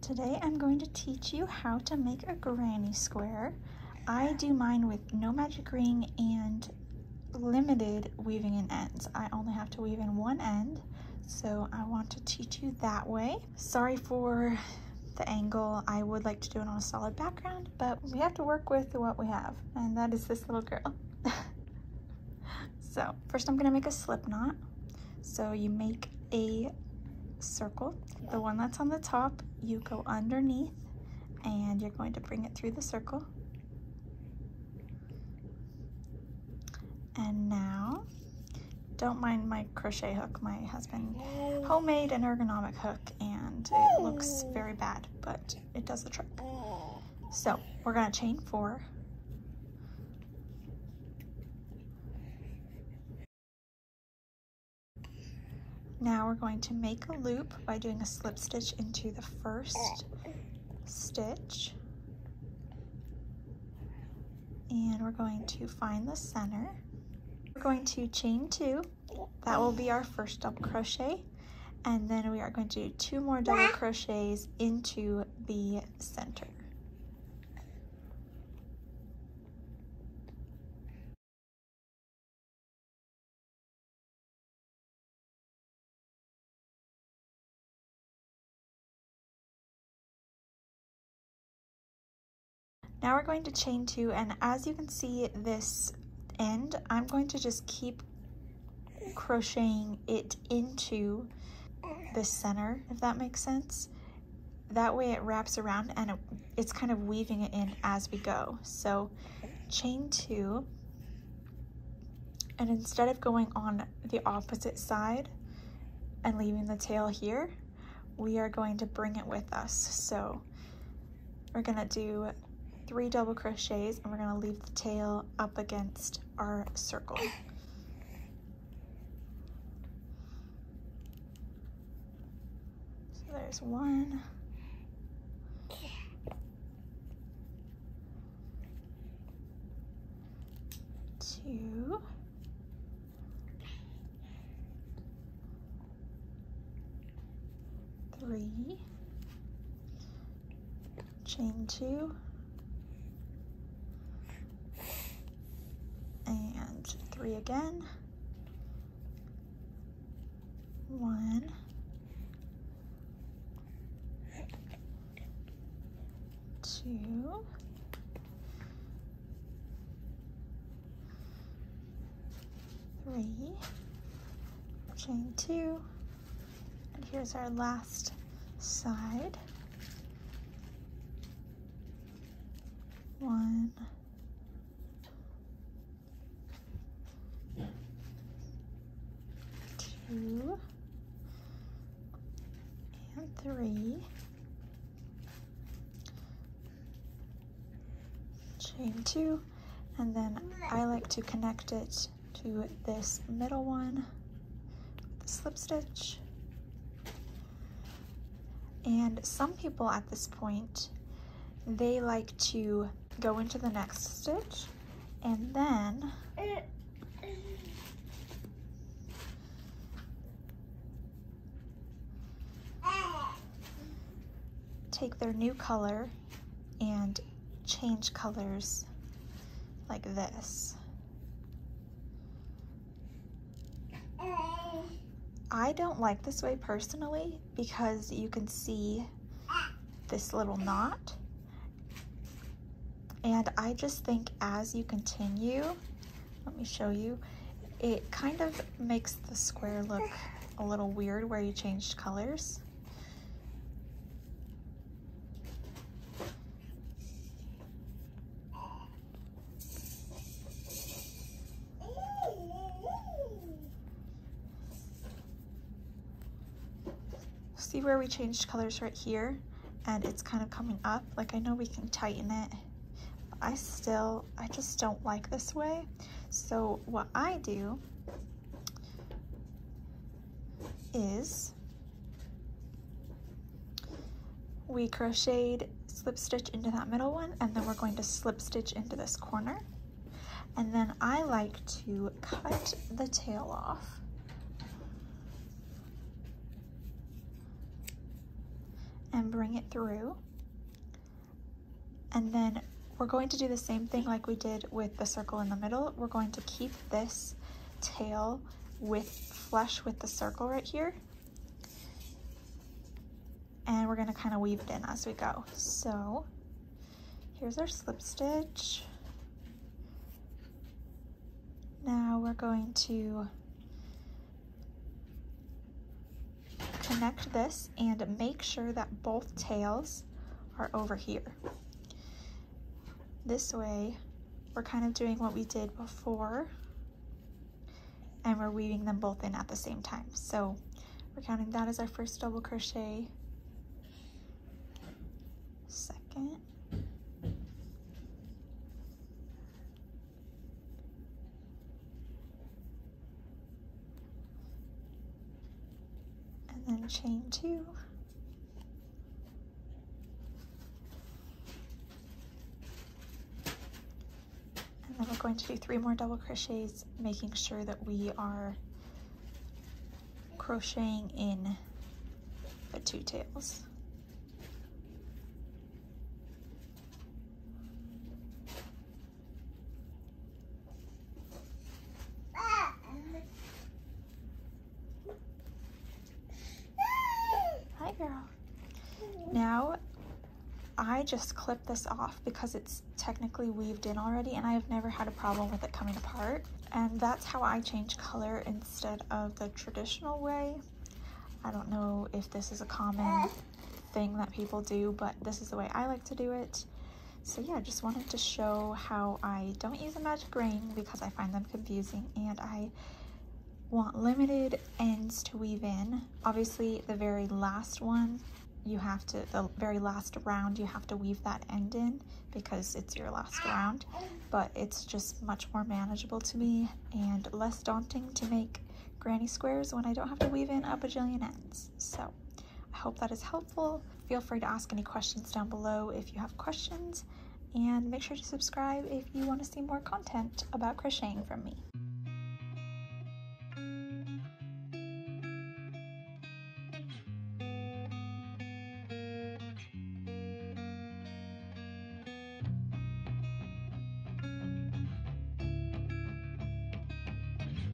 Today I'm going to teach you how to make a granny square. I do mine with no magic ring and limited weaving in ends. I only have to weave in one end, so I want to teach you that way. Sorry for the angle. I would like to do it on a solid background, but we have to work with what we have, and that is this little girl. So first I'm going to make a slip knot. So you make a circle, the one that's on the top, you go underneath and you're going to bring it through the circle. And now, don't mind my crochet hook, my husband homemade an ergonomic hook and it looks very bad, but it does the trick. So we're going to chain 4. Now we're going to make a loop by doing a slip stitch into the first stitch. And we're going to find the center. We're going to chain 2. That will be our first double crochet. And then we are going to do 2 more double crochets into the center. Now we're going to chain 2, and as you can see this end, I'm going to just keep crocheting it into the center, if that makes sense. That way it wraps around and it's kind of weaving it in as we go. So chain 2, and instead of going on the opposite side and leaving the tail here, we are going to bring it with us. So we're gonna do 3 double crochets and we're going to leave the tail up against our circle. So there's 1, 2, 3, chain 2, and 3 again, 1, 2, 3, chain 2, and here's our last side, 1, 2, and 3, chain 2, and then I like to connect it to this middle one with the slip stitch. And some people at this point, they like to go into the next stitch and then take their new color and change colors like this. I don't like this way personally because you can see this little knot, and I just think as you continue, let me show you, it kind of makes the square look a little weird where you changed colors. See where we changed colors right here and it's kind of coming up? Like, I know we can tighten it, but I just don't like this way. So what I do is we crocheted, slip stitch into that middle one, and then we're going to slip stitch into this corner. And then I like to cut the tail off. and bring it through. And then we're going to do the same thing like we did with the circle in the middle. We're going to keep this tail flush with the circle right here. And we're going to kind of weave it in as we go. So here's our slip stitch. Now we're going to connect this and make sure that both tails are over here. This way, we're kind of doing what we did before, and we're weaving them both in at the same time. So we're counting that as our first double crochet, second, and then chain 2, and then we're going to do 3 more double crochets, making sure that we are crocheting in the 2 tails. Hi, girl. Now I just clip this off because it's technically weaved in already, and I have never had a problem with it coming apart. And that's how I change color instead of the traditional way. I don't know if this is a common thing that people do, but this is the way I like to do it. So yeah, just wanted to show how I don't use a magic ring because I find them confusing, and I want limited ends to weave in. Obviously the very last one, the very last round, you have to weave that end in because it's your last round, but it's just much more manageable to me and less daunting to make granny squares when I don't have to weave in a bajillion ends. So I hope that is helpful. Feel free to ask any questions down below if you have questions, and make sure to subscribe if you want to see more content about crocheting from me.